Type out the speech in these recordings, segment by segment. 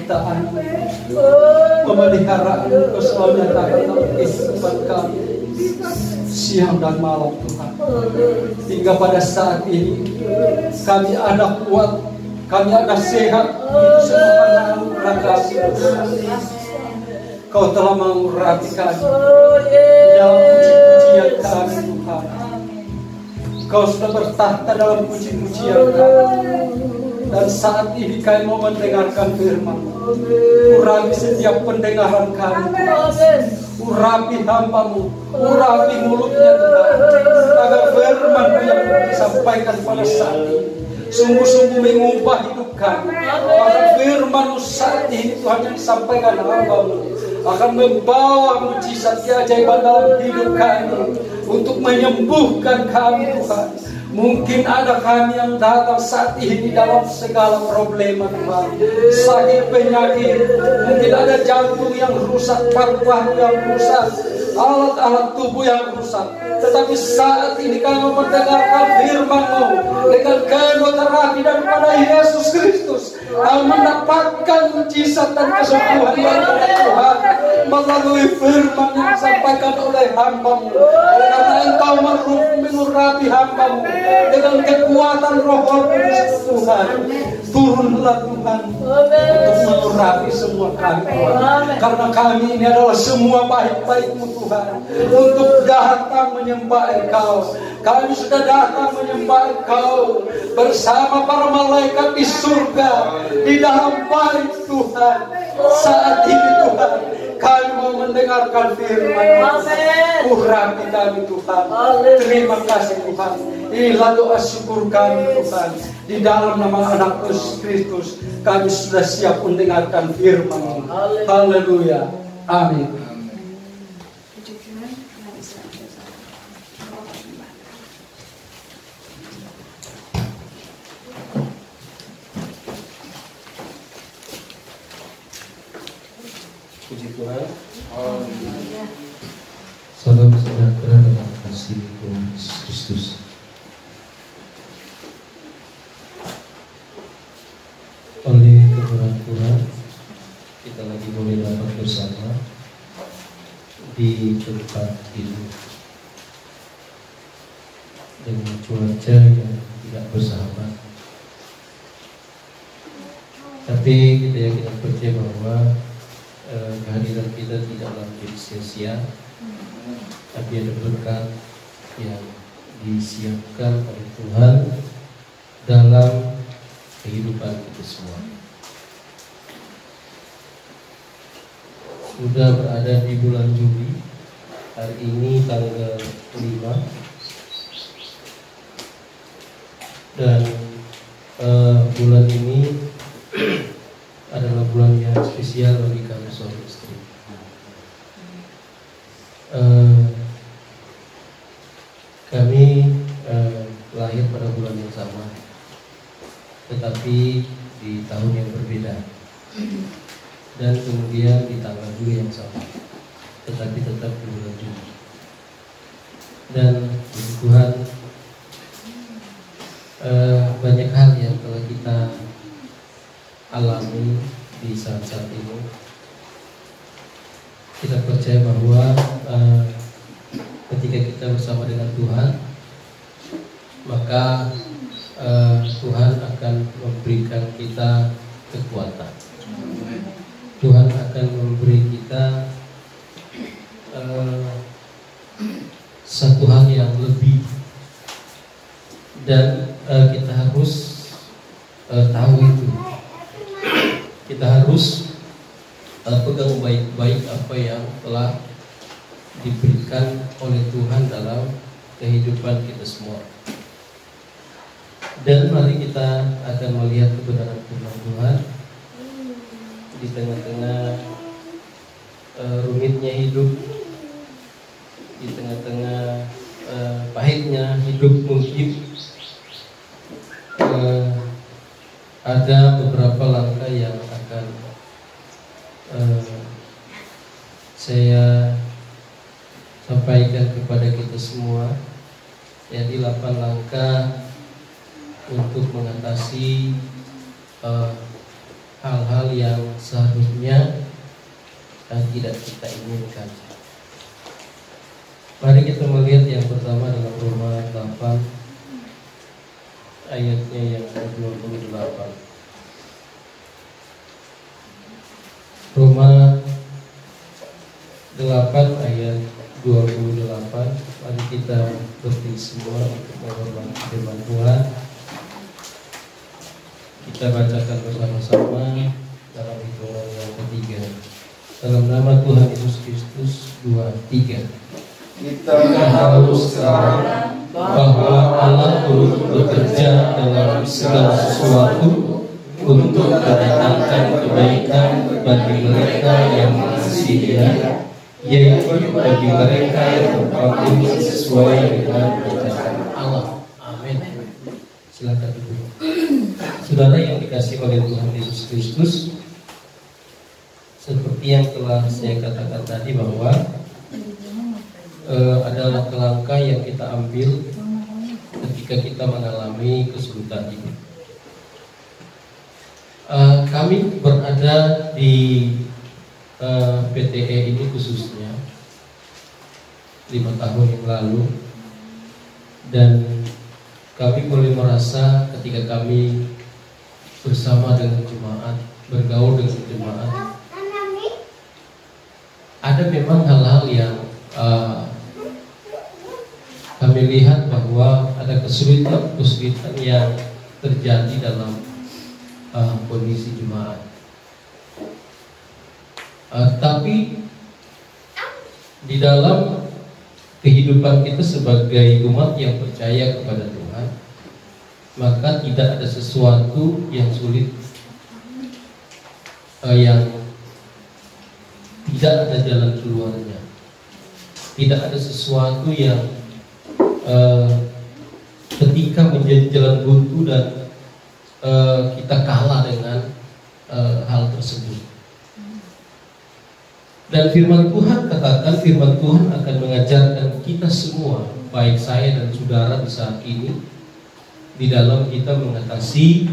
penciptaan, pemeliharaan Engkau selalu nyatakan dalam kehidupan kami siang dan malam Tuhan. Hingga pada saat ini kami ada kuat, kami ada sehat, itu semua karena anugerah kasih Tuhan. Kau telah mengurapi kami dalam puji-pujian kami Tuhan. Kau sudah bertahta dalam puji-pujian kami. Dan saat ini kami mau mendengarkan firman. Urapi setiap pendengaran kami Tuhan. Urapi hamba-Mu, urapi mulutnya Tuhan, agar firman yang disampaikan pada saat ini sungguh-sungguh mengubah hidup kami. Agar firman-Mu saat ini Tuhan yang disampaikan hamba-Mu akan membawa mujizat keajaiban dalam hidup kami untuk menyembuhkan kami Tuhan. Mungkin ada kami yang datang saat ini dalam segala problema Tuhan, sakit penyakit, mungkin ada jantung yang rusak, paru-paru yang rusak, alat-alat tubuh yang rusak. Tetapi saat ini kami mendengarkan firman-Mu dengan kemoterapi daripada Yesus Kristus, kami mendapatkan mujizat dan kesembuhan daripada Tuhan melalui firman yang disampaikan oleh hamba-Mu. Karena Engkau mengurapi hamba-Mu dengan kekuatan Roh Kudus Tuhan. Turunlah Tuhan untuk mengurapi semua kami Tuhan. Karena kami ini adalah semua baik-baik-Mu Tuhan, untuk datang menyembah Engkau. Kami sudah datang menyembah Engkau bersama para malaikat di surga, di dalam bait Tuhan. Saat ini Tuhan, kami mau mendengarkan firman-Mu. Urapi kami Tuhan. Terima kasih Tuhan. Inilah doa syukur kami Tuhan. Di dalam nama Anak Kristus, kami sudah siap mendengarkan firman-Mu. Haleluya. Amin. Puji Tuhan. Salam sejahtera dalam kasih Tuhan Yesus Kristus. Oleh kemurahan Tuhan, kita lagi boleh dapat bersama di tempat ini dengan cuaca yang tidak bersahabat. Tapi kita yakin dan percaya bahwa kehadiran kita tidaklah menjadi sia-sia, tapi ada berkat yang disiapkan oleh Tuhan dalam kehidupan kita semua. Sudah berada di bulan Juli, hari ini tanggal 5, dan bulan ini adalah bulan yang spesial bagi kami suami istri. Kami lahir pada bulan yang sama, tetapi di tahun yang berbeda, dan kemudian di tanggal juga yang sama, tetapi tetap di bulan Juli. Dan puji Tuhan, banyak hal yang telah kita alami di saat-saat ini. Kita percaya bahwa ketika kita bersama dengan Tuhan, maka Tuhan akan memberikan kita kekuatan. Tuhan akan memberi kita satu hal yang lebih, dan kita harus tahu itu. Kita harus pegang baik-baik apa yang telah diberikan oleh Tuhan dalam kehidupan kita semua. Dan mari kita akan melihat kebenaran firman Tuhan di tengah-tengah rumitnya hidup, di tengah-tengah pahitnya hidup. Mungkin ada beberapa langkah yang akan saya sampaikan kepada kita semua, yaitu 8 langkah untuk mengatasi hal-hal yang seharusnya tidak kita inginkan. Mari kita melihat yang pertama dalam Roma 8 ayatnya yang ke-28. Roma 8 ayat 28. Mari kita berdiri semua untuk menghormati firman Tuhan. Kita bacakan bersama-sama dalam hitungan yang ketiga. Dalam nama Tuhan Yesus Kristus, 2, 3. Kita tahu sekarang bahwa Allah turut bekerja dalam segala sesuatu untuk mendatangkan kebaikan bagi mereka yang mengasihi Dia, yaitu bagi mereka yang terpanggil sesuai dengan rencana Allah. Amin. Silakan duduk. Saudara yang dikasihi oleh Tuhan Yesus Kristus, seperti yang telah saya katakan tadi bahwa adalah langkah yang kita ambil ketika kita mengalami kesulitan hidup. Kami berada di PTE ini khususnya 5 tahun yang lalu, dan kami boleh merasa ketika kami bersama dengan jemaat, bergaul dengan jemaat, ada memang hal-hal yang kami lihat bahwa ada kesulitan yang terjadi dalam kondisi jemaat. Tapi di dalam kehidupan kita sebagai umat yang percaya kepada Tuhan, maka tidak ada sesuatu yang sulit, yang tidak ada jalan keluarnya. Tidak ada sesuatu yang ketika menjadi jalan buntu dan kita kalah dengan hal tersebut. Dan firman Tuhan katakan, firman Tuhan akan mengajarkan kita semua, baik saya dan saudara di saat ini, di dalam kita mengatasi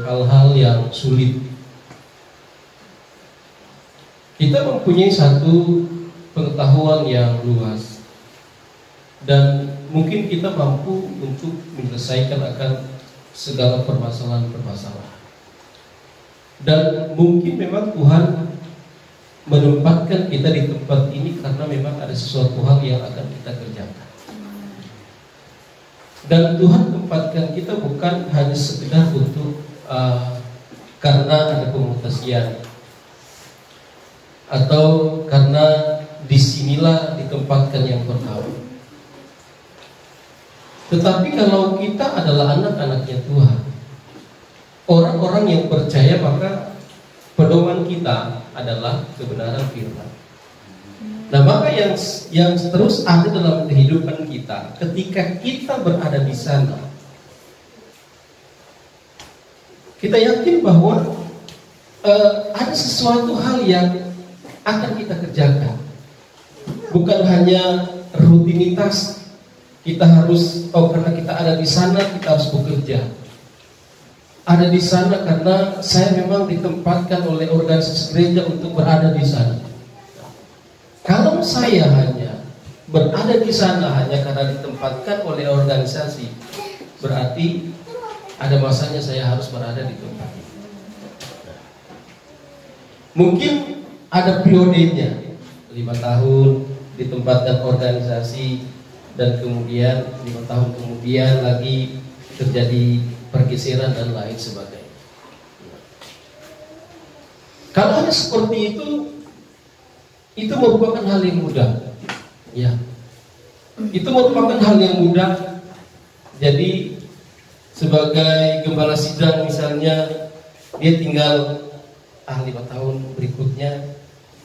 hal-hal yang sulit. Kita mempunyai satu pengetahuan yang luas, dan mungkin kita mampu untuk menyelesaikan akan segala permasalahan-permasalahan. Dan mungkin memang Tuhan menempatkan kita di tempat ini karena memang ada sesuatu hal yang akan kita kerjakan. Dan Tuhan tempatkan kita bukan hanya sekedar untuk karena ada pemutasian, atau karena disinilah ditempatkan yang pertama. Tetapi kalau kita adalah anak-anaknya Tuhan, orang-orang yang percaya, maka pedoman kita adalah kebenaran firman. Nah, maka yang terus ada dalam kehidupan kita, ketika kita berada di sana, kita yakin bahwa ada sesuatu hal yang akan kita kerjakan. Bukan hanya rutinitas, kita harus, karena kita ada di sana, kita harus bekerja. Ada di sana karena saya memang ditempatkan oleh organisasi gereja untuk berada di sana. Kalau saya hanya berada di sana hanya karena ditempatkan oleh organisasi, berarti ada masanya saya harus berada di tempat itu. Mungkin ada periodenya, 5 tahun ditempatkan organisasi, dan kemudian 5 tahun kemudian lagi terjadi pergeseran dan lain sebagainya. Kalau hanya seperti itu merupakan hal yang mudah, ya. Itu merupakan hal yang mudah. Jadi sebagai gembala sidang misalnya, dia tinggal 5 tahun berikutnya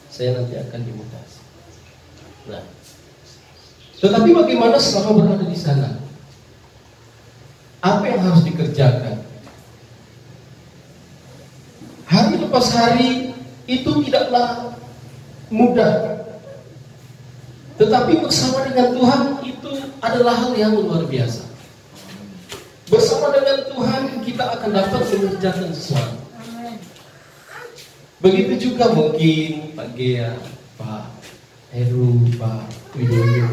saya nanti akan dimutasi. Nah, tetapi bagaimana selama berada di sana? Apa yang harus dikerjakan? Hari lepas hari itu tidaklah mudah. Tetapi bersama dengan Tuhan itu adalah hal yang luar biasa. Bersama dengan Tuhan kita akan dapat mengerjakan sesuatu. Begitu juga mungkin Pak Gea, Pak Heru, Pak Widodo.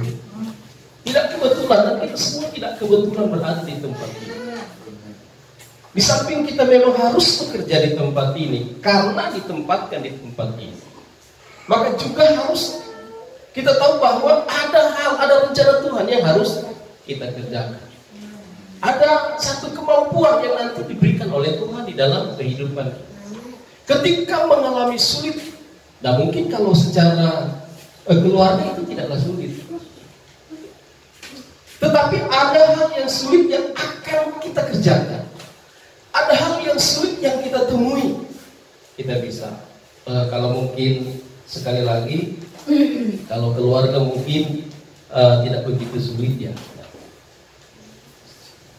Tidak kebetulan, dan kita semua tidak kebetulan berada di tempat ini. Di samping kita memang harus bekerja di tempat ini, karena ditempatkan di tempat ini, maka juga harus kita tahu bahwa ada rencana Tuhan yang harus kita kerjakan. Ada satu kemampuan yang nanti diberikan oleh Tuhan di dalam kehidupan kita. Ketika mengalami sulit, dan mungkin kalau secara keluarga itu tidaklah sulit, tetapi ada hal yang sulit yang akan kita kerjakan. Ada hal yang sulit yang kita temui. Kita bisa, kalau mungkin sekali lagi, kalau keluarga mungkin tidak begitu sulit ya.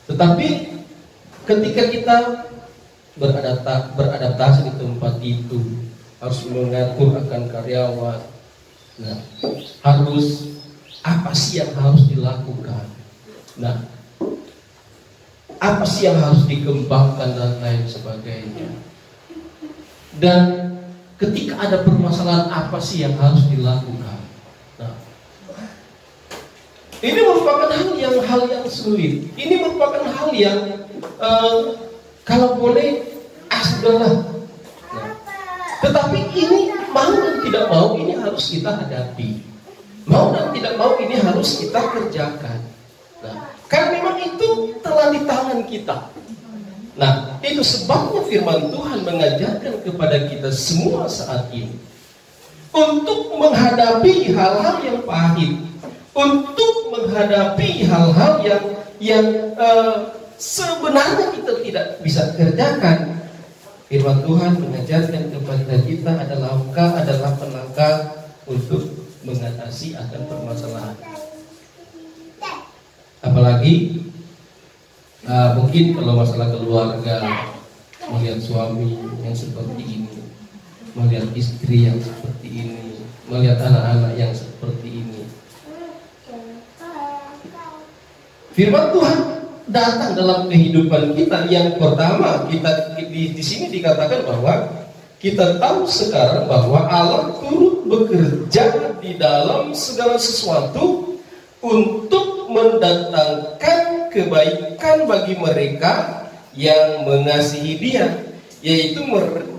Tetapi ketika kita beradaptasi di tempat itu, harus mengatur akan karyawan. Nah, harus apa sih yang harus dilakukan? Nah, apa sih yang harus dikembangkan dan lain sebagainya. Dan ketika ada permasalahan, apa sih yang harus dilakukan? Nah, ini merupakan hal yang sulit. Ini merupakan hal yang kalau boleh sudahlah. Nah, tetapi ini mau dan tidak mau ini harus kita hadapi. Mau dan tidak mau ini harus kita kerjakan. Nah, kan memang itu telah di tangan kita. Nah, itu sebabnya firman Tuhan mengajarkan kepada kita semua saat ini untuk menghadapi hal-hal yang pahit, untuk menghadapi hal-hal yang sebenarnya kita tidak bisa kerjakan. Firman Tuhan mengajarkan kepada kita adalah langkah untuk mengatasi akan permasalahan. Apalagi mungkin kalau masalah keluarga, melihat suami yang seperti ini, melihat istri yang seperti ini, melihat anak-anak yang seperti ini. Firman Tuhan datang dalam kehidupan kita. Yang pertama, kita di sini dikatakan bahwa kita tahu sekarang bahwa Allah turut bekerja di dalam segala sesuatu untuk mendatangkan kebaikan bagi mereka yang mengasihi Dia, yaitu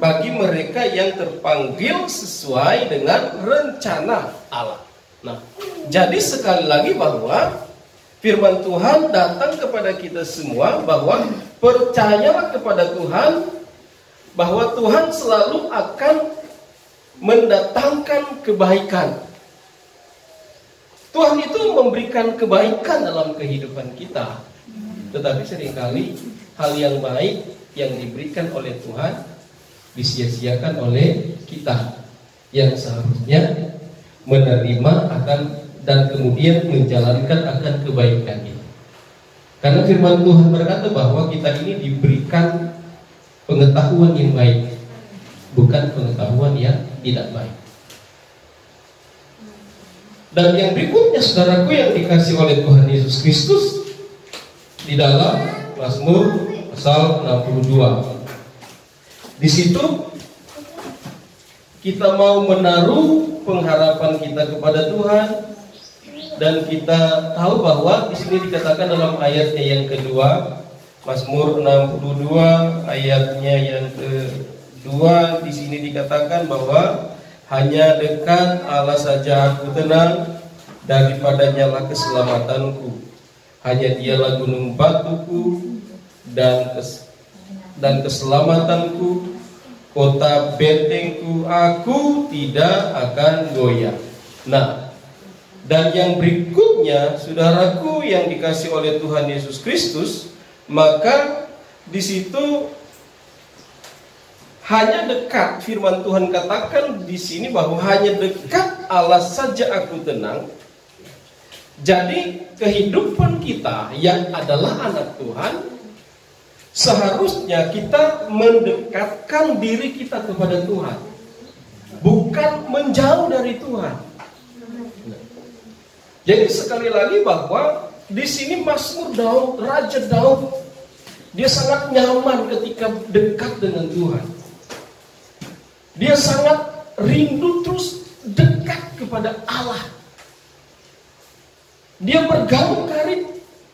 bagi mereka yang terpanggil sesuai dengan rencana Allah. Nah, jadi sekali lagi bahwa firman Tuhan datang kepada kita semua bahwa percayalah kepada Tuhan bahwa Tuhan selalu akan mendatangkan kebaikan. Tuhan itu memberikan kebaikan dalam kehidupan kita. Tetapi seringkali hal yang baik yang diberikan oleh Tuhan disia-siakan oleh kita yang seharusnya menerima akan dan kemudian menjalankan akan kebaikan itu. Karena firman Tuhan berkata bahwa kita ini diberikan pengetahuan yang baik, bukan pengetahuan yang tidak baik. Dan yang berikutnya, saudaraku yang dikasih oleh Tuhan Yesus Kristus, di dalam Mazmur pasal 62. Di situ kita mau menaruh pengharapan kita kepada Tuhan. Dan kita tahu bahwa di sini dikatakan dalam ayatnya yang kedua, Mazmur 62 ayatnya yang kedua, di sini dikatakan bahwa hanya dekat Allah saja aku tenang, daripadanya keselamatanku. Hanya Dialah gunung batuku dan keselamatanku, kota bentengku, aku tidak akan goyah. Nah, dan yang berikutnya, saudaraku yang dikasih oleh Tuhan Yesus Kristus, maka di situ hanya dekat, firman Tuhan katakan di sini bahwa hanya dekat Allah saja aku tenang. Jadi kehidupan kita yang adalah anak Tuhan, seharusnya kita mendekatkan diri kita kepada Tuhan, bukan menjauh dari Tuhan. Jadi sekali lagi bahwa di sini Mazmur Daud, Raja Daud, dia sangat nyaman ketika dekat dengan Tuhan. Dia sangat rindu terus dekat kepada Allah. Dia bergaul karib.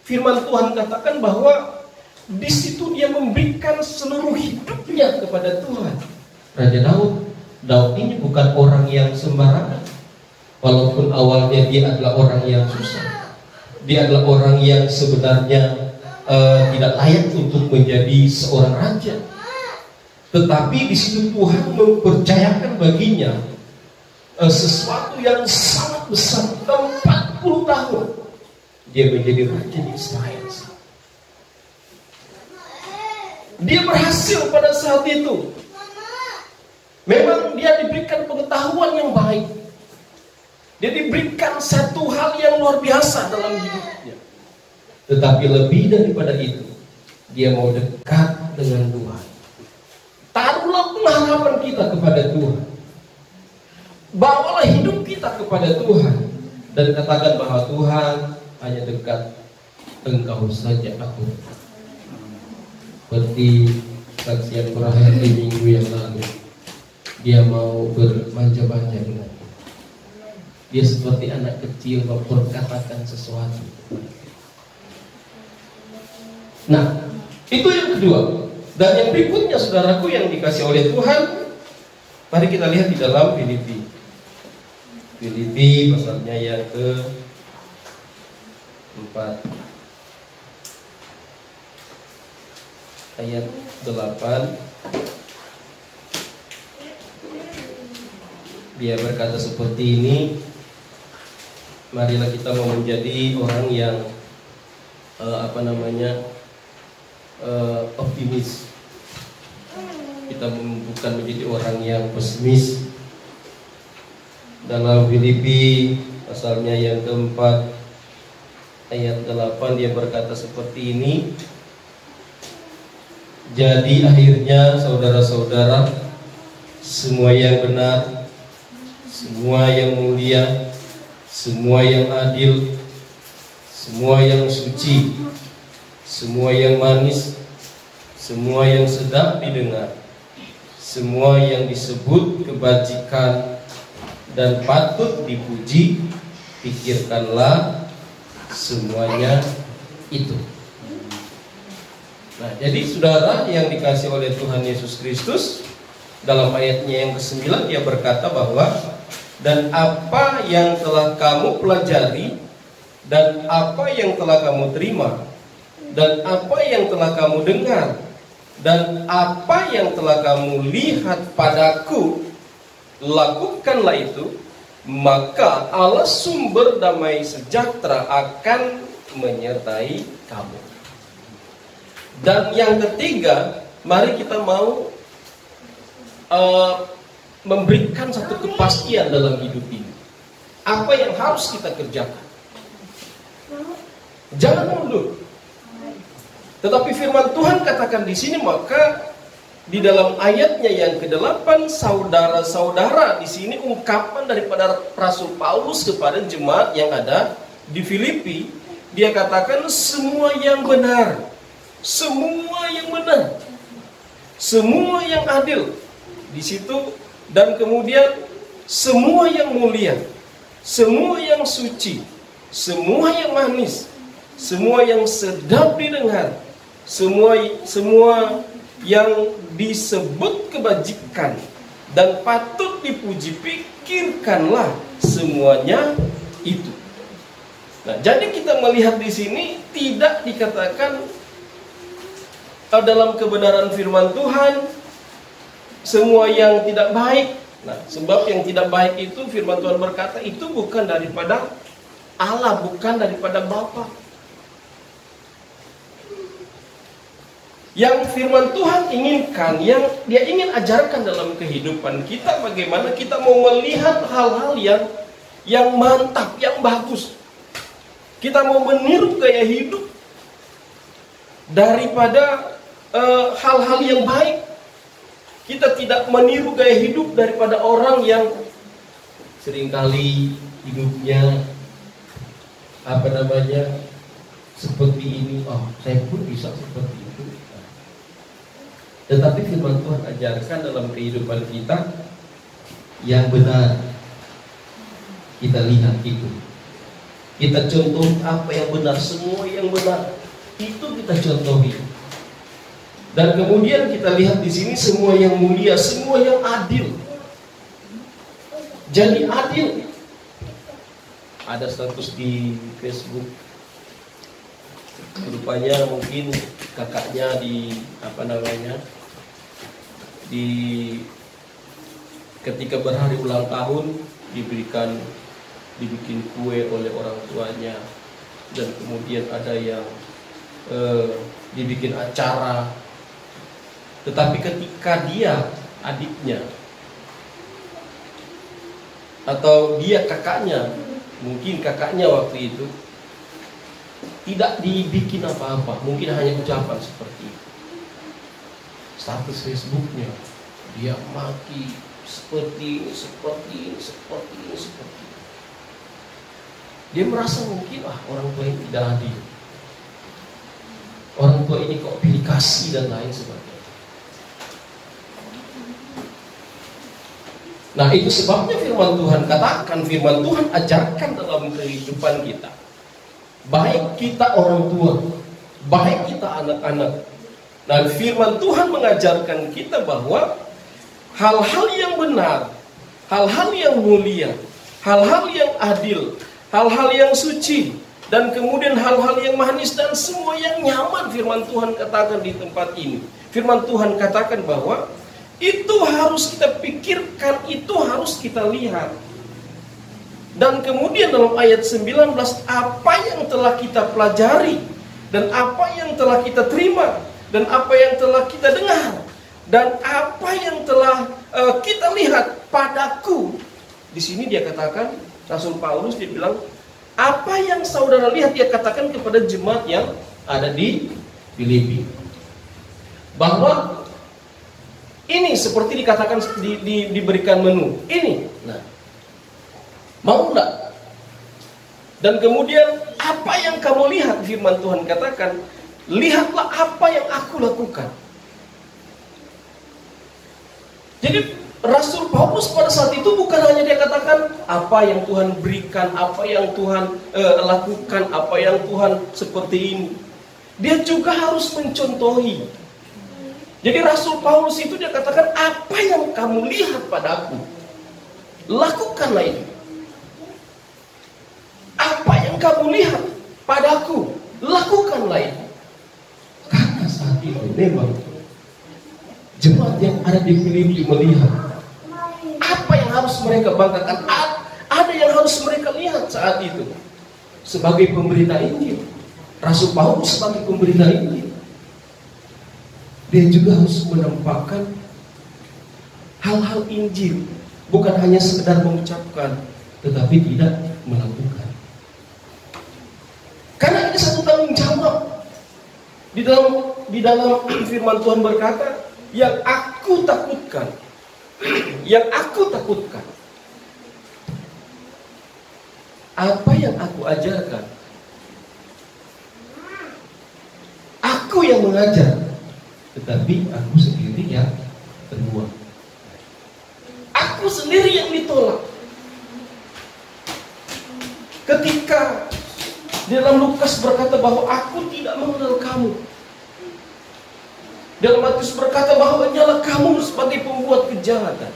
Firman Tuhan katakan bahwa di situ dia memberikan seluruh hidupnya kepada Tuhan. Raja Daud ini bukan orang yang sembarangan. Walaupun awalnya dia adalah orang yang susah, dia adalah orang yang sebenarnya tidak layak untuk menjadi seorang raja. Tetapi di situ Tuhan mempercayakan baginya sesuatu yang sangat besar. 40 tahun dia menjadi raja di Israel. Dia berhasil pada saat itu. Memang dia diberikan pengetahuan yang baik. Dia diberikan satu hal yang luar biasa dalam hidupnya. Tetapi lebih daripada itu, dia mau dekat dengan Tuhan. Taruhlah pengharapan kita kepada Tuhan. Bawalah hidup kita kepada Tuhan. Dan katakan bahwa Tuhan hanya dekat Engkau saja aku. Seperti saksian Rahel di minggu yang lalu, dia mau bermanja-manja dengan dia seperti anak kecil memperkatakan sesuatu. Nah, itu yang kedua. Dan yang berikutnya, saudaraku, yang dikasih oleh Tuhan, mari kita lihat di dalam Filipi. Filipi pasalnya yang ke-4 ayat 8. Dia berkata seperti ini, marilah kita mau menjadi orang yang optimis. Kita bukan menjadi orang yang pesimis. Dalam Filipi pasalnya yang ke-4 ayat 8 dia berkata seperti ini. Jadi akhirnya saudara-saudara, semua yang benar, semua yang mulia, semua yang adil, semua yang suci, semua yang manis, semua yang sedap didengar, semua yang disebut kebajikan dan patut dipuji, pikirkanlah semuanya itu. Nah, jadi saudara yang dikasih oleh Tuhan Yesus Kristus, dalam ayatnya yang ke-9 dia berkata bahwa dan apa yang telah kamu pelajari, dan apa yang telah kamu terima, dan apa yang telah kamu dengar, dan apa yang telah kamu lihat padaku, lakukanlah itu, maka Allah sumber damai sejahtera akan menyertai kamu. Dan yang ketiga, mari kita mau memberikan satu kepastian dalam hidup ini. Apa yang harus kita kerjakan? Jangan mundur. Tetapi firman Tuhan katakan di sini, maka di dalam ayatnya yang ke-8, saudara-saudara, di sini ungkapan daripada Rasul Paulus kepada jemaat yang ada di Filipi. Dia katakan semua yang benar, semua yang benar, semua yang adil di situ, dan kemudian semua yang mulia, semua yang suci, semua yang manis, semua yang sedap didengar, semua yang disebut kebajikan dan patut dipuji, pikirkanlah semuanya itu. Nah, jadi kita melihat di sini tidak dikatakan dalam kebenaran firman Tuhan semua yang tidak baik. Nah, sebab yang tidak baik itu firman Tuhan berkata itu bukan daripada Allah, bukan daripada Bapa. Yang firman Tuhan inginkan, yang Dia ingin ajarkan dalam kehidupan kita, bagaimana kita mau melihat hal-hal yang mantap, yang bagus. Kita mau meniru gaya hidup daripada hal-hal yang baik. Kita tidak meniru gaya hidup daripada orang yang seringkali hidupnya seperti ini. Oh, saya pun bisa seperti itu. Tetapi firman Tuhan ajarkan dalam kehidupan kita, yang benar. Kita lihat itu. Kita contoh apa yang benar, semua yang benar. Itu kita contohi. Dan kemudian kita lihat di sini semua yang mulia, semua yang adil. Jadi adil. Ada status di Facebook. Rupanya mungkin kakaknya ketika berhari ulang tahun dibikin kue oleh orang tuanya, dan kemudian ada yang dibikin acara. Tetapi ketika dia adiknya atau dia kakaknya, mungkin kakaknya waktu itu tidak dibikin apa-apa, mungkin hanya ucapan seperti itu. Status Facebooknya dia maki seperti ini. Dia merasa mungkin orang tua ini tidak adil, orang tua ini kok pilih kasih dan lain sebagainya. Nah, itu sebabnya firman Tuhan katakan, firman Tuhan ajarkan dalam kehidupan kita, baik kita orang tua, baik kita anak-anak. Nah, firman Tuhan mengajarkan kita bahwa hal-hal yang benar, hal-hal yang mulia, hal-hal yang adil, hal-hal yang suci, dan kemudian hal-hal yang manis dan semua yang nyaman, firman Tuhan katakan di tempat ini. Firman Tuhan katakan bahwa itu harus kita pikirkan, itu harus kita lihat. Dan kemudian dalam ayat 19, apa yang telah kita pelajari, dan apa yang telah kita terima, dan apa yang telah kita dengar, dan apa yang telah kita lihat padaku. Di sini dia katakan, Rasul Paulus dia bilang, apa yang saudara lihat, dia katakan kepada jemaat yang ada di Filipi, bahwa ini seperti dikatakan diberikan menu ini. Nah, mau enggak? Dan kemudian apa yang kamu lihat, firman Tuhan katakan, lihatlah apa yang aku lakukan. Jadi Rasul Paulus pada saat itu bukan hanya dia katakan apa yang Tuhan berikan, apa yang Tuhan lakukan, apa yang Tuhan seperti ini. Dia juga harus mencontohi. Jadi Rasul Paulus itu dia katakan, apa yang kamu lihat padaku, lakukanlah ini. Apa yang kamu lihat padaku, lakukanlah ini. Karena saat itu memang jemaat yang ada di Filipi melihat apa yang harus mereka banggakan, ada yang harus mereka lihat saat itu. Sebagai pemberita Injil, Rasul Paulus sebagai pemberita Injil, dia juga harus menampakkan hal-hal Injil, bukan hanya sekedar mengucapkan, tetapi tidak melakukan. Karena ini satu tanggung jawab. Di dalam firman Tuhan berkata, yang aku takutkan, apa yang aku ajarkan, aku yang mengajar, tetapi aku sendiri yang terbuang. Aku sendiri yang ditolak. Ketika dalam Lukas berkata bahwa aku tidak mengenal kamu, dalam Matius berkata bahwa hanyalah kamu sebagai pembuat kejahatan.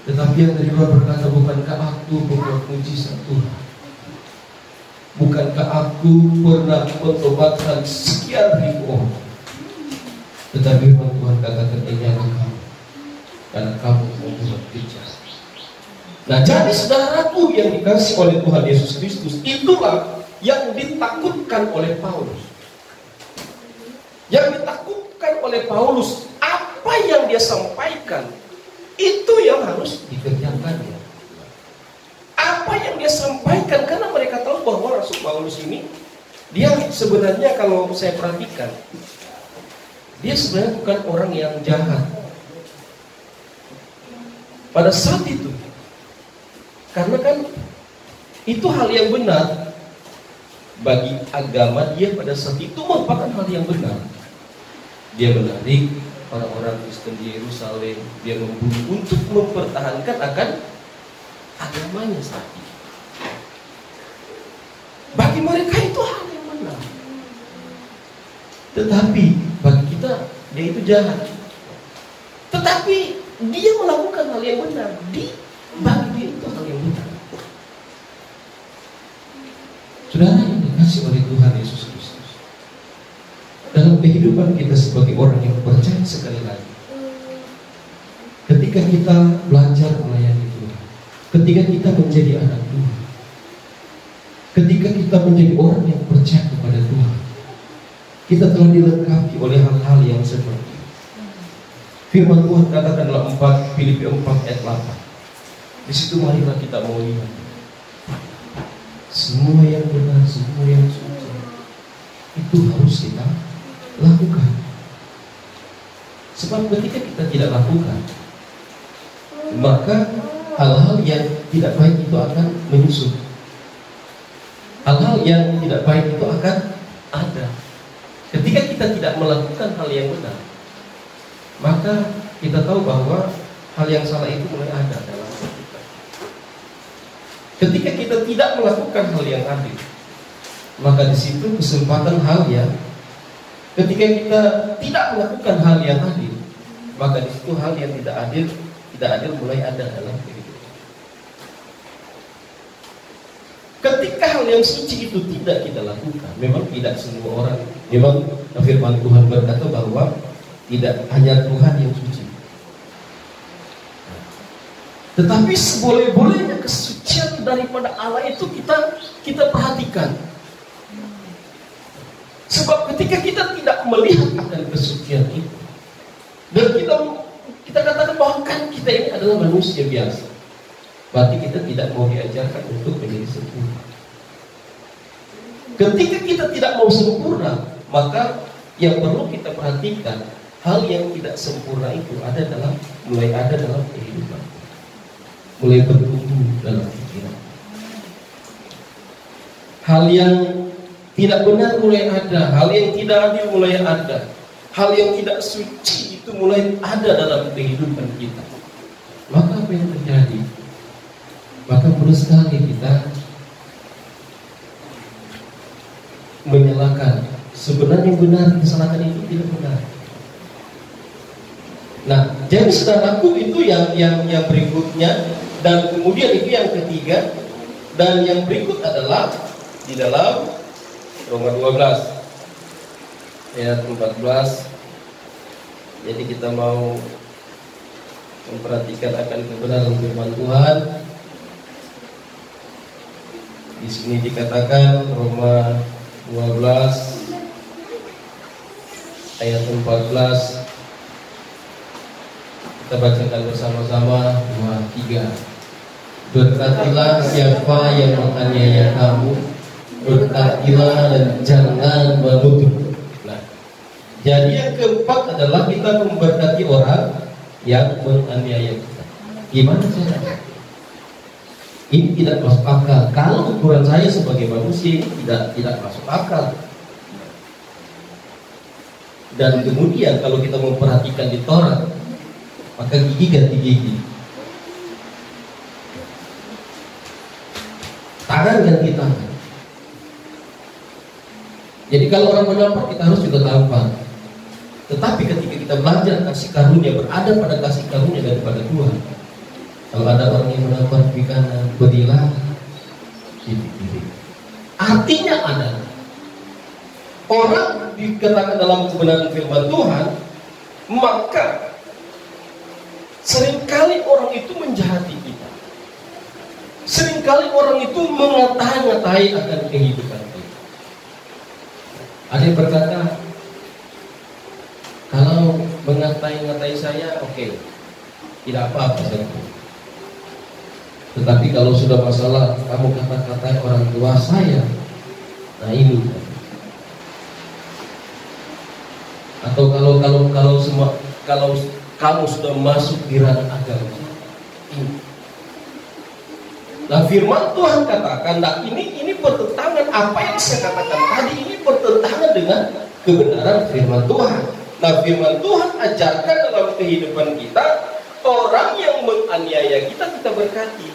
Tetapi yang kedua berkata, bukankah aku pembuat mujizat Tuhan? Bukankah aku pernah mentobatkan sekian ribu orang? Tetapi Tuhan katakan, ini adalah kamu, karena kamu membuat kejahatan. Nah, jadi saudaraku yang dikasih oleh Tuhan Yesus Kristus, itulah yang ditakutkan oleh Paulus. Yang ditakutkan oleh Paulus, apa yang dia sampaikan, itu yang harus dikerjakannya. Apa yang dia sampaikan, karena mereka tahu bahwa Rasul Paulus ini, dia sebenarnya kalau saya perhatikan, dia sebenarnya bukan orang yang jahat. Pada saat itu, karena kan itu hal yang benar bagi agama dia pada saat itu merupakan hal yang benar. Dia menarik orang-orang Kristen di Yerusalem, dia membunuh untuk mempertahankan akan agamanya sendiri. Bagi mereka itu hal yang benar. Tetapi bagi kita dia itu jahat. Tetapi dia melakukan hal yang benar. Bagi dia itu hal yang benar. Saudara yang dikasih oleh Tuhan Yesus Kristus, dalam kehidupan kita sebagai orang yang percaya, sekali lagi, ketika kita belajar melayani Tuhan, ketika kita menjadi anak Tuhan, ketika kita menjadi orang yang percaya kepada Tuhan, kita telah dilengkapi oleh hal-hal yang seperti itu. Firman Tuhan katakan dalam Filipi 4 ayat 8. Di situ marilah kita mau lihat semua yang benar, semua yang suci, itu harus kita lakukan. Sebab ketika kita tidak lakukan, maka hal-hal yang tidak baik itu akan menyusul. Hal-hal yang tidak baik itu akan ada. Ketika kita tidak melakukan hal yang benar, maka kita tahu bahwa hal yang salah itu mulai ada dalam hidup kita. Ketika kita tidak melakukan hal yang adil, maka di situ kesempatan hal yang, ketika kita tidak melakukan hal yang adil, maka di situ hal yang tidak adil mulai ada dalam kehidupan. Ketika hal yang suci itu tidak kita lakukan, memang tidak semua orang, memang firman Tuhan berkata bahwa tidak hanya Tuhan yang suci. Tetapi seboleh-bolehnya kesucian daripada Allah itu kita perhatikan. Sebab ketika kita tidak melihat akan kesucian itu, dan kita katakan bahwa kan kita ini adalah manusia biasa, berarti kita tidak mau diajarkan untuk menjadi sempurna. Ketika kita tidak mau sempurna, maka yang perlu kita perhatikan, hal yang tidak sempurna itu mulai ada dalam kehidupan, mulai bertumbuh dalam pikiran. Hal yang tidak benar mulai ada, hal yang tidak adil mulai ada, hal yang tidak suci itu mulai ada dalam kehidupan kita. Maka apa yang terjadi? Maka perlu sekali kita menyalahkan. Sebenarnya yang benar disalahkan itu tidak benar. Nah, jadi saudaraku, itu yang berikutnya, dan kemudian itu yang ketiga, dan yang berikut adalah di dalam Roma 12 ayat 14. Jadi kita mau memperhatikan akan kebenaran firman Tuhan. Di sini dikatakan Roma 12 ayat 14. Kita bacakan bersama-sama 2, 3. Berkatilah siapa yang menganiaya kamu, berkatilah dan jangan menutup. Nah, jadi yang keempat adalah kita memberkati orang yang menganiaya kita. Gimana caranya? Ini tidak masuk akal. Kalau ukuran saya sebagai manusia ini tidak masuk akal. Dan kemudian kalau kita memperhatikan di Taurat, maka gigi ganti gigi, tangan ganti tangan. Jadi kalau orang menampar, kita harus juga tampar. Tetapi ketika kita belajar kasih karunia, berada pada kasih karunia daripada Tuhan, kalau ada orang yang menampar di kanan, berilah di kiri. Artinya adalah orang dikatakan dalam kebenaran firman Tuhan, maka seringkali orang itu menjahati kita. Seringkali orang itu mengatai-ngatai akan kehidupan kita. Ada yang berkata, kalau mengatai-ngatai saya, oke, tidak apa-apa saja. Tetapi kalau sudah masalah kamu kata-katai orang tua saya, nah ini. Atau kalau kamu sudah masuk di ranah agama ini. Nah, firman Tuhan katakan, nah ini bertentangan apa yang saya katakan tadi, ini bertentangan dengan kebenaran firman Tuhan. Nah, firman Tuhan ajarkan dalam kehidupan kita, orang yang menganiaya kita, kita berkati.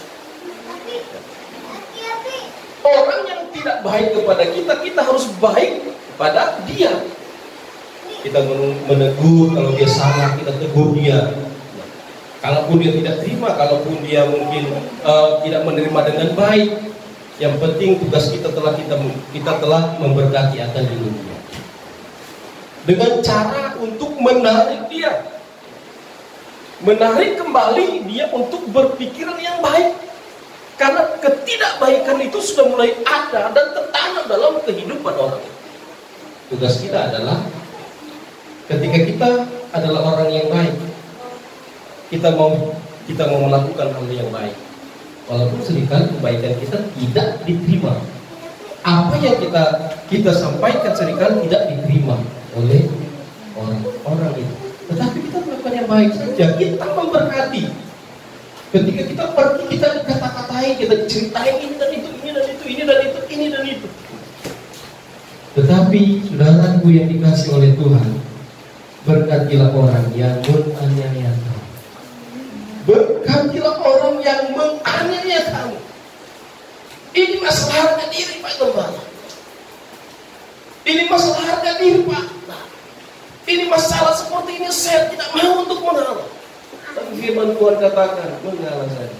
Orang yang tidak baik kepada kita, kita harus baik kepada dia. Kita menegur, kalau dia salah, kita tegur dia. Kalaupun dia tidak terima, kalaupun dia mungkin tidak menerima dengan baik, yang penting tugas kita telah memberkati akan hidupnya. Dengan cara untuk menarik dia, menarik kembali dia untuk berpikiran yang baik. Karena ketidakbaikan itu sudah mulai ada dan tertanam dalam kehidupan orang. Tugas kita adalah ketika kita adalah orang yang baik, kita mau melakukan hal yang baik, walaupun seringkali kebaikan kita tidak diterima. Apa yang kita sampaikan seringkali tidak diterima oleh orang itu. Tetapi kita melakukan yang baik saja, kita memberkati. Ketika kita pergi, kita kata-katain, kita ceritain ini dan itu, ini dan itu, ini dan itu, ini dan itu. Tetapi saudaraku yang dikasih oleh Tuhan, berkatilah orang yang menganiaya kamu. Berkatilah orang yang menganiaya kamu. Ini masalah harga diri, Pak Gembala. Ini masalah harga diri, Pak. Nah, ini masalah seperti ini saya tidak mau untuk mengalah. Tapi firman Tuhan katakan, mengalah saja.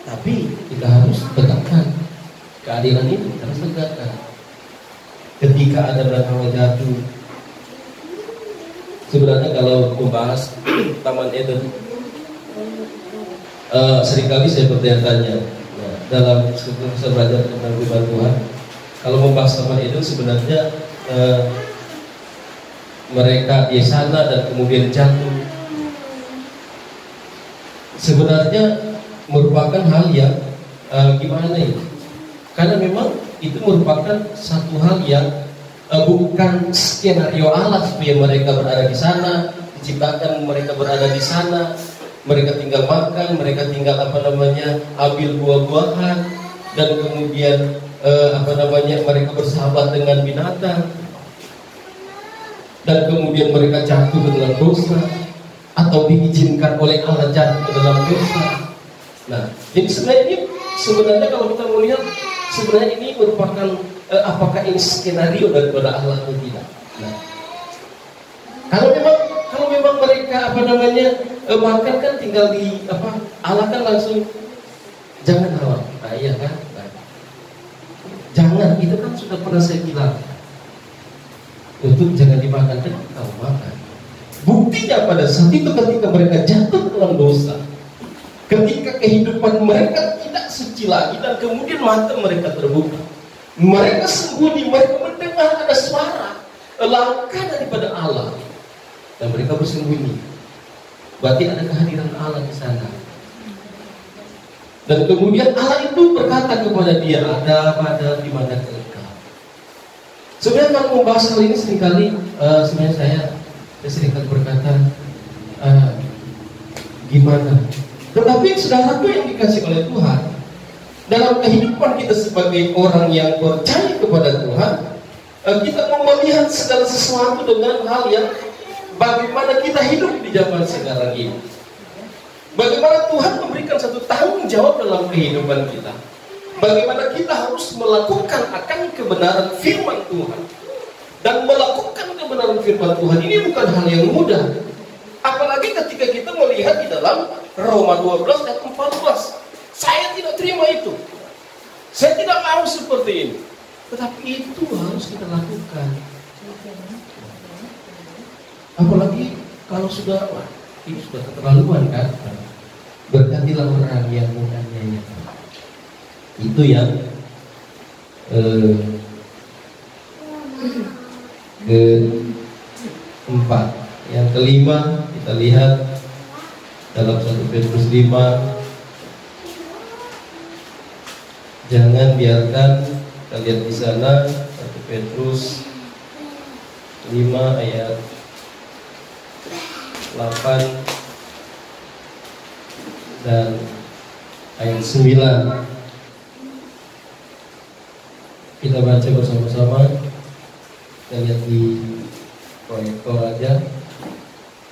Tapi kita harus tegakkan keadilan itu, kita harus tegakkan. Ketika ada beberapa jatuh, sebenarnya kalau membahas Taman Eden, seringkali saya bertanya-tanya dalam saya belajar tentang firman Tuhan. Kalau membahas Taman Eden sebenarnya mereka di sana dan kemudian jatuh, sebenarnya merupakan hal yang gimana ya? Karena memang itu merupakan satu hal yang bukan skenario Allah supaya mereka berada di sana, diciptakan mereka berada di sana, mereka tinggal makan, mereka tinggal ambil buah-buahan, dan kemudian mereka bersahabat dengan binatang. Dan kemudian mereka jatuh ke dalam dosa, atau diizinkan oleh Allah jatuh ke dalam dosa. Nah, jadi sebenarnya kalau kita melihat, sebenarnya ini merupakan apakah ini skenario daripada Allah atau tidak? Nah, kalau memang mereka makan kan tinggal di Allah kan langsung jangan haram. Nah, iya kan? Nah, jangan, itu kan sudah pernah saya bilang. Untuk jangan dimakan, kan kita makan. Buktinya pada saat itu ketika mereka jatuh dalam dosa, ketika kehidupan mereka tidak suci lagi, dan kemudian mata mereka terbuka, mereka sembunyi, mereka mendengar ada suara langkah daripada Allah, dan mereka bersembunyi. Berarti ada kehadiran Allah di sana. Dan kemudian Allah itu berkata kepada dia, ada di mana engkau? Sebenarnya kalau membahas hal ini seringkali sebenarnya saya seringkali berkata gimana. Tetapi saudaraku yang dikasih oleh Tuhan, dalam kehidupan kita sebagai orang yang percaya kepada Tuhan, kita mau melihat segala sesuatu dengan hal yang bagaimana kita hidup di zaman sekarang ini. Bagaimana Tuhan memberikan satu tanggung jawab dalam kehidupan kita. Bagaimana kita harus melakukan akan kebenaran firman Tuhan. Dan melakukan kebenaran firman Tuhan ini bukan hal yang mudah. Apalagi ketika kita melihat di dalam Roma 12 ayat 14. Saya tidak terima itu. Saya tidak mau seperti ini. Tetapi itu harus kita lakukan. Apalagi kalau sudah, ini sudah keterlaluan kan. Berkatilah orang yang menganiaya. Itu yang keempat. Yang kelima kita lihat dalam 1 Petrus 5. Jangan biarkan, kita lihat di sana 1 Petrus 5 ayat 8 dan ayat 9. Kita baca bersama-sama. Kita lihat di proyektor aja.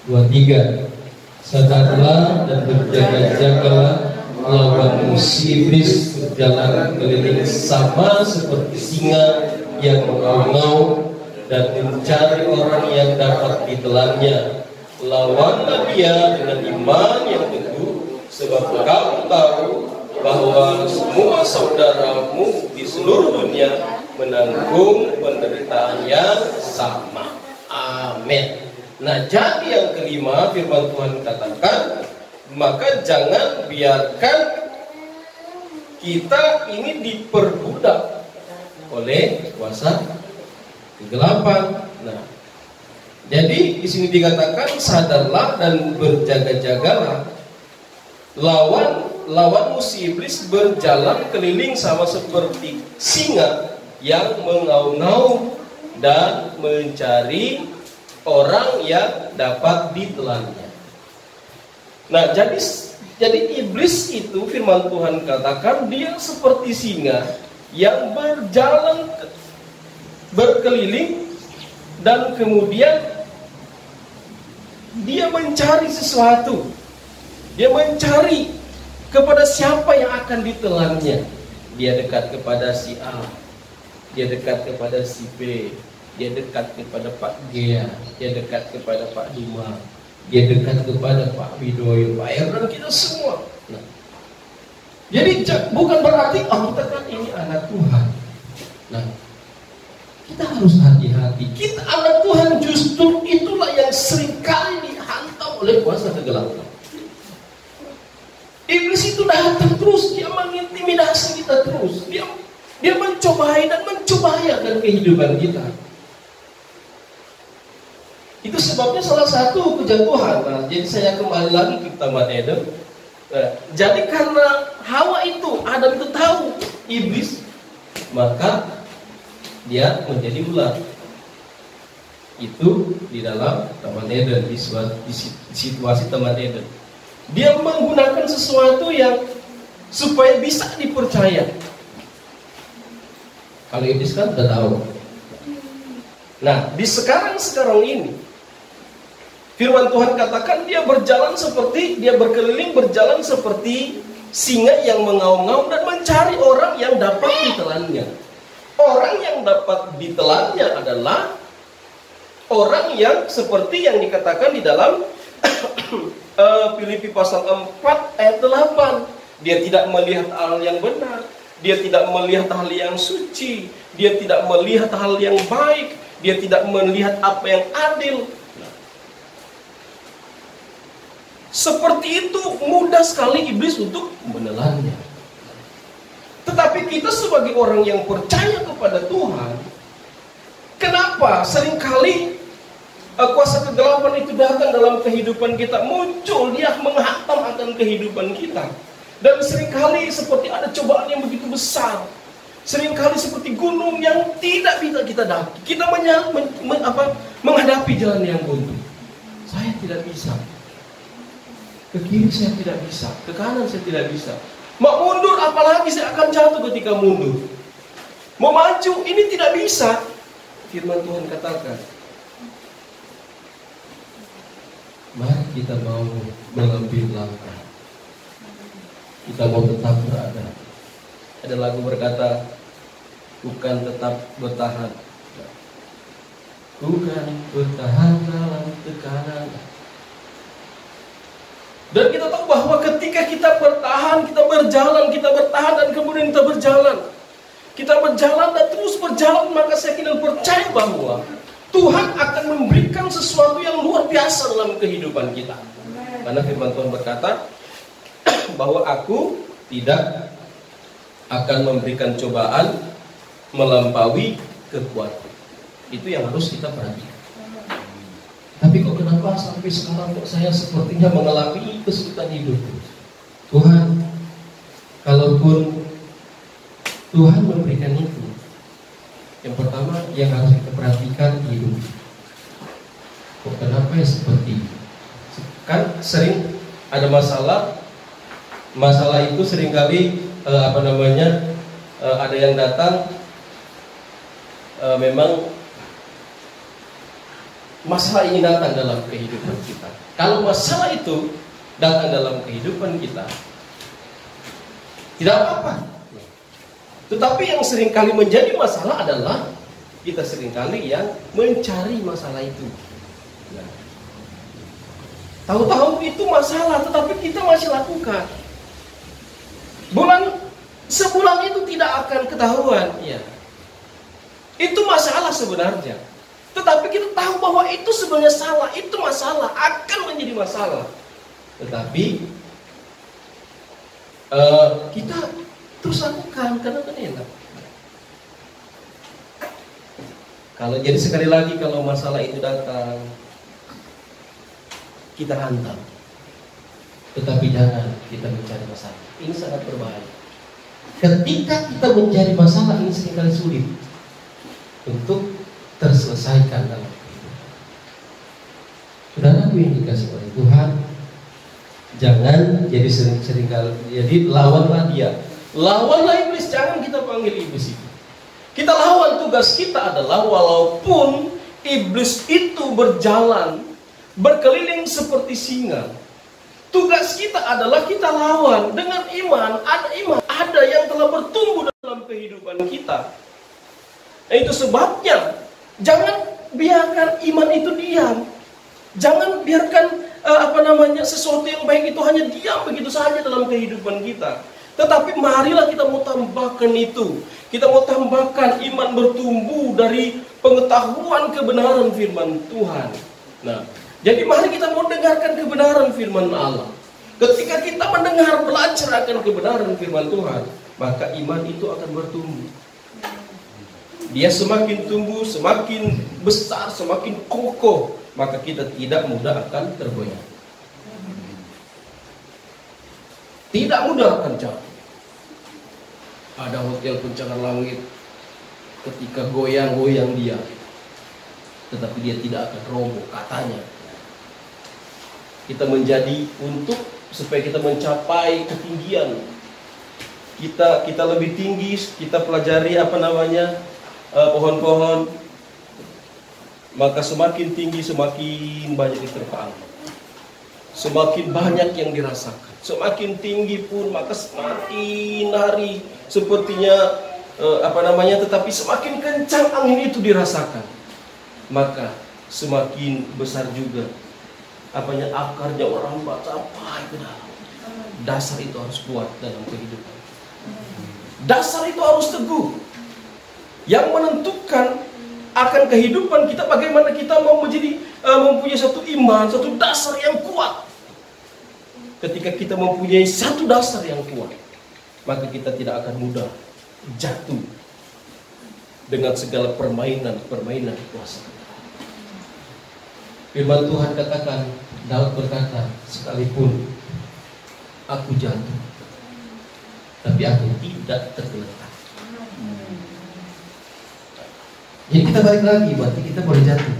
23. Sadarlah dan berjaga-jagalah, lawan musuh iblis berjalan keliling sama seperti singa yang mengaum-ngaum dan mencari orang yang dapat ditelannya. Lawanlah dia dengan iman yang teguh, sebab kamu tahu bahwa semua saudaramu di seluruh dunia menanggung penderitaan yang sama. Amin. Nah, jadi yang kelima, firman Tuhan katakan, maka jangan biarkan kita ini diperbudak oleh kuasa kegelapan. Nah, jadi di sini dikatakan sadarlah dan berjaga-jagalah, lawan musuh iblis berjalan keliling sama seperti singa yang mengaum-ngaum dan mencari orang yang dapat ditelannya. Nah, jadi iblis itu firman Tuhan katakan dia seperti singa yang berkeliling dan kemudian dia mencari sesuatu. Dia mencari kepada siapa yang akan ditelannya. Dia dekat kepada si A, dia dekat kepada si B, dia dekat kepada Pak G, dia dekat kepada Pak Dima, dia dekat kepada Pak Widoyo, Pak Erdan, kita semua. Nah, jadi bukan berarti kita kan ini anak Tuhan. Nah, kita harus hati-hati. Kita anak Tuhan, justru itulah yang seringkali dihantam oleh kuasa kegelapan. Iblis itu datang terus, dia mengintimidasi kita terus. Dia mencobai dan mencobayakan kehidupan kita. Itu sebabnya salah satu kejatuhan. Nah, jadi saya kembali lagi ke Taman Eden. Nah, jadi karena Hawa itu, Adam itu tahu iblis, maka dia menjadi ular. Itu di dalam Taman Eden, di situasi Taman Eden. Dia menggunakan sesuatu yang supaya bisa dipercaya. Kalau iblis kan sudah tahu. Nah, di sekarang ini firman Tuhan katakan dia berkeliling berjalan seperti singa yang mengaum-ngaum dan mencari orang yang dapat ditelannya. Orang yang dapat ditelannya adalah orang yang seperti yang dikatakan di dalam Filipi pasal 4 ayat 8. Dia tidak melihat hal yang benar, dia tidak melihat hal yang suci, dia tidak melihat hal yang baik, dia tidak melihat apa yang adil. Seperti itu mudah sekali iblis untuk menelannya. Tetapi kita sebagai orang yang percaya kepada Tuhan, kenapa seringkali kuasa kegelapan itu datang dalam kehidupan kita, muncul, dia menghantam akan kehidupan kita. Dan seringkali seperti ada cobaan yang begitu besar, seringkali seperti gunung yang tidak bisa kita daki. Kita menghadapi jalan yang buntu. Saya tidak bisa. Ke kiri saya tidak bisa, ke kanan saya tidak bisa. Mau mundur apalagi saya akan jatuh ketika mundur. Mau maju ini tidak bisa. Firman Tuhan katakan, mari kita mau mengambil langkah. Kita mau tetap berada. Ada lagu berkata, bukan tetap bertahan, bukan bertahan dalam tekanan. Dan kita tahu bahwa ketika kita bertahan, kita bertahan dan kemudian kita berjalan. Kita berjalan dan terus berjalan, maka saya kira percaya bahwa Tuhan akan memberikan sesuatu yang luar biasa dalam kehidupan kita. Karena firman Tuhan berkata bahwa aku tidak akan memberikan cobaan melampaui kekuatan. Itu yang harus kita perhatikan. Tapi kok kenapa sampai sekarang kok saya sepertinya mengalami kesulitan hidup? Tuhan, kalaupun Tuhan memberikan itu, yang pertama yang harus kita perhatikan hidup. Kok kenapa ya seperti itu? Kan sering ada masalah itu seringkali ada yang datang memang masalah ini datang dalam kehidupan kita. Kalau masalah itu datang dalam kehidupan kita, tidak apa-apa. Tetapi yang seringkali menjadi masalah adalah kita seringkali yang mencari masalah itu. Tahu-tahu itu masalah, tetapi kita masih lakukan. Sebulan itu tidak akan ketahuan, ya. Itu masalah sebenarnya. Tetapi kita tahu bahwa itu sebenarnya salah, itu masalah, akan menjadi masalah. Tetapi kita terus lakukan karena kan enak. Jadi sekali lagi kalau masalah itu datang, kita hantam. Tetapi jangan kita mencari masalah. Ini sangat berbahaya. Ketika kita mencari masalah, ini seringkali sulit untuk terselesaikan dalam kehidupan. Saudaraku yang dikasih oleh Tuhan, jangan jadi seringkali jadi lawanlah dia. Lawanlah iblis, jangan kita panggil iblis itu. Kita lawan, tugas kita adalah walaupun iblis itu berjalan berkeliling seperti singa, tugas kita adalah kita lawan dengan iman. Ada yang telah bertumbuh dalam kehidupan kita. Itu sebabnya jangan biarkan iman itu diam. Jangan biarkan sesuatu yang baik itu hanya diam begitu saja dalam kehidupan kita. Tetapi marilah kita mau tambahkan itu. Kita mau tambahkan iman bertumbuh dari pengetahuan kebenaran firman Tuhan. Nah, jadi mari kita mau dengarkan kebenaran firman Allah. Ketika kita mendengar, belajar akan kebenaran firman Tuhan, maka iman itu akan bertumbuh. Dia semakin tumbuh, semakin besar, semakin kokoh, maka kita tidak mudah akan tergoyah. Tidak mudah akan jatuh. Ada hotel pencakar langit, ketika goyang-goyang dia, tetapi dia tidak akan roboh, katanya. Kita menjadi supaya kita mencapai ketinggian. Kita lebih tinggi, kita pelajari pohon-pohon, maka semakin tinggi semakin banyak diterpaan, semakin banyak yang dirasakan. Semakin tinggi pun maka semakin hari sepertinya tetapi semakin kencang angin itu dirasakan, maka semakin besar juga akarnya orang sampai ke dalam. Dasar itu harus kuat dalam kehidupan. Dasar itu harus teguh. Yang menentukan akan kehidupan kita, bagaimana kita mau mempunyai satu iman, satu dasar yang kuat. Ketika kita mempunyai satu dasar yang kuat, maka kita tidak akan mudah jatuh dengan segala permainan kuasa. Firman Tuhan katakan, Daud berkata, sekalipun aku jatuh, tapi aku tidak tergeletak. Jadi kita balik lagi, berarti kita boleh jatuh.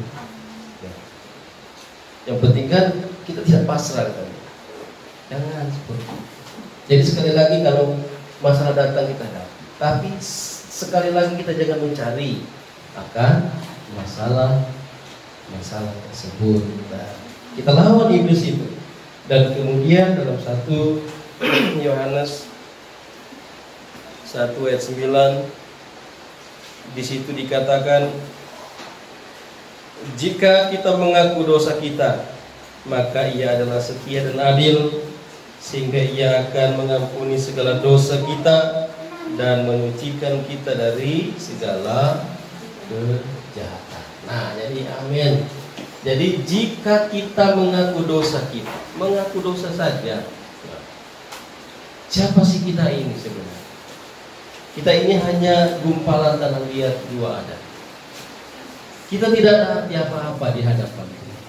Yang penting kan kita tidak pasrah kan. Jangan seperti itu. Jadi sekali lagi kalau masalah datang kita dapat, tapi sekali lagi kita jangan mencari akan masalah tersebut. Nah, kita lawan iblis itu. Dan kemudian dalam 1 Yohanes 1 ayat 9, di situ dikatakan, jika kita mengaku dosa kita, maka Ia adalah setia dan adil, sehingga Ia akan mengampuni segala dosa kita dan menyucikan kita dari segala kejahatan. Nah, jadi amin. Jadi jika kita mengaku dosa kita, mengaku dosa saja. Siapa sih kita ini sebenarnya? Kita ini hanya gumpalan tanah liat dua ada. Kita tidak ada arti apa-apa di hadapan Tuhan.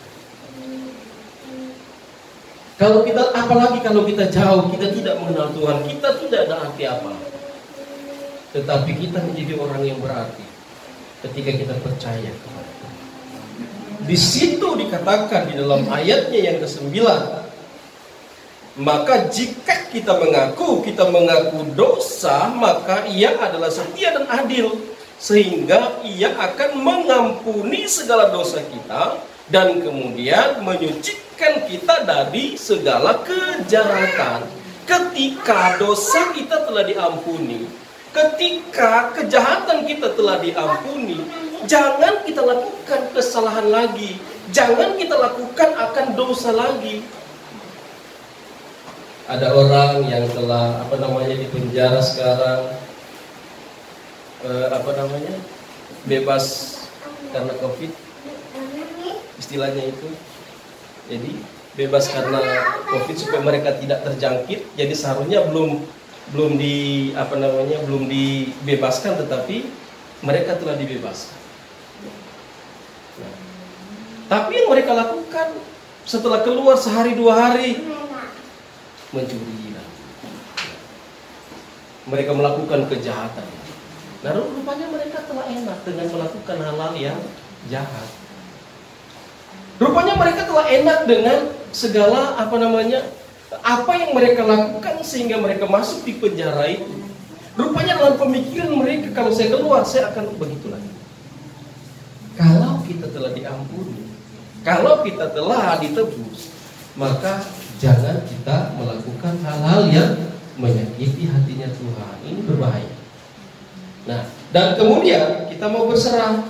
Apalagi kalau kita jauh, kita tidak mengenal Tuhan, kita tidak ada arti apa. Tetapi kita menjadi orang yang berarti ketika kita percaya kepada Tuhan. Di situ dikatakan di dalam ayatnya yang ke-9, maka jika kita mengaku dosa, maka Ia adalah setia dan adil, sehingga Ia akan mengampuni segala dosa kita dan kemudian menyucikan kita dari segala kejahatan. Ketika dosa kita telah diampuni, ketika kejahatan kita telah diampuni, jangan kita lakukan kesalahan lagi, jangan kita lakukan akan dosa lagi. Ada orang yang telah dipenjara sekarang, bebas karena COVID, istilahnya itu. Jadi bebas karena COVID supaya mereka tidak terjangkit. Jadi seharusnya belum dibebaskan, tetapi mereka telah dibebaskan. Nah, tapi yang mereka lakukan setelah keluar sehari 2 hari, mencuri. Mereka melakukan kejahatan. Nah, rupanya mereka telah enak dengan melakukan hal-hal yang jahat. Rupanya mereka telah enak dengan segala apa yang mereka lakukan sehingga mereka masuk di penjara itu. Rupanya dalam pemikiran mereka, kalau saya keluar saya akan begitu lagi. Kalau kita telah diampuni, kalau kita telah ditebus, maka jangan kita melakukan hal-hal yang menyakiti hatinya Tuhan. Ini berbahaya. Nah, dan kemudian kita mau berserah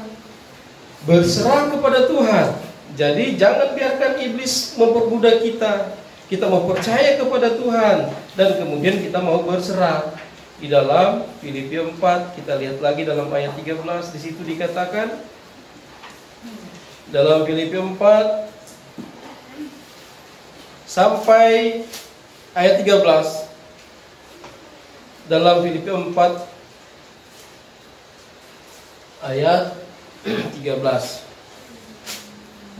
kepada Tuhan. Jadi jangan biarkan iblis memperbudak kita. Kita mau percaya kepada Tuhan dan kemudian kita mau berserah. Di dalam Filipi 4, kita lihat lagi dalam ayat 13, di situ dikatakan dalam Filipi 4 sampai ayat 13. Dalam Filipi 4 ayat 13.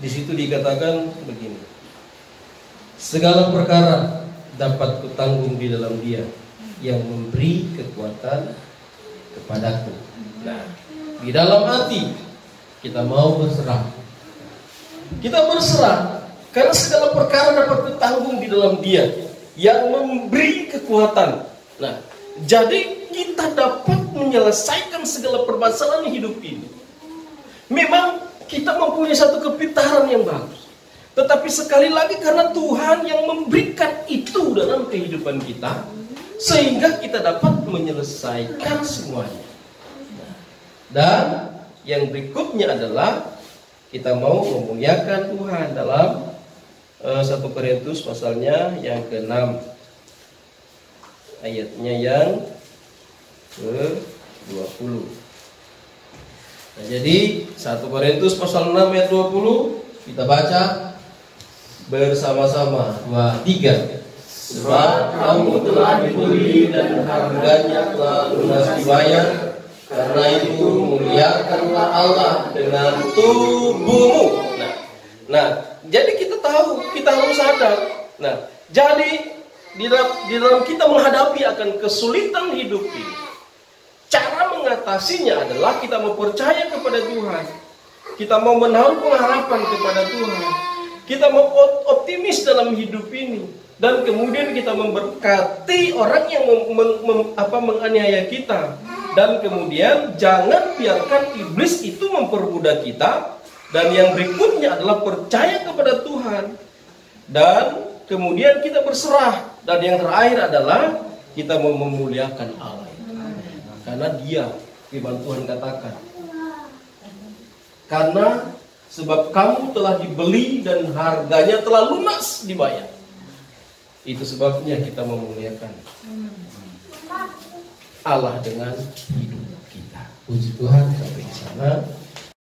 Di situ dikatakan begini. Segala perkara dapat kutanggung di dalam Dia yang memberi kekuatan kepadaku. Nah, di dalam hati kita mau berserah. Kita berserah karena segala perkara dapat kutanggung di dalam Dia yang memberi kekuatan. Nah, jadi kita dapat menyelesaikan segala permasalahan hidup ini. Memang kita mempunyai satu kepintaran yang bagus, tetapi sekali lagi karena Tuhan yang memberikan itu dalam kehidupan kita, sehingga kita dapat menyelesaikan semuanya. Dan yang berikutnya adalah kita mau memuliakan Tuhan dalam 1 Korintus pasalnya yang ke-6, ayatnya yang ke-20. Nah, jadi 1 Korintus pasal 6 ayat 20 kita baca bersama-sama. 2, 3. Sebab kamu telah dibeli dan harganya telah lunas dibayar. Karena itu muliakanlah Allah dengan tubuhmu. Nah, jadi kita tahu, kita harus sadar. Nah, jadi di dalam kita menghadapi akan kesulitan hidup ini, cara mengatasinya adalah kita mau percaya kepada Tuhan. Kita mau menaruh pengharapan kepada Tuhan. Kita mau optimis dalam hidup ini. Dan kemudian kita memberkati orang yang menganiaya kita. Dan kemudian jangan biarkan iblis itu memperbudak kita. Dan yang berikutnya adalah percaya kepada Tuhan. Dan kemudian kita berserah. Dan yang terakhir adalah kita mau memuliakan Allah. Karena Dia, firman Tuhan katakan, karena sebab kamu telah dibeli dan harganya telah lunas dibayar. Itu sebabnya kita memuliakan Allah dengan hidup kita. Puji Tuhan, sampai di sana.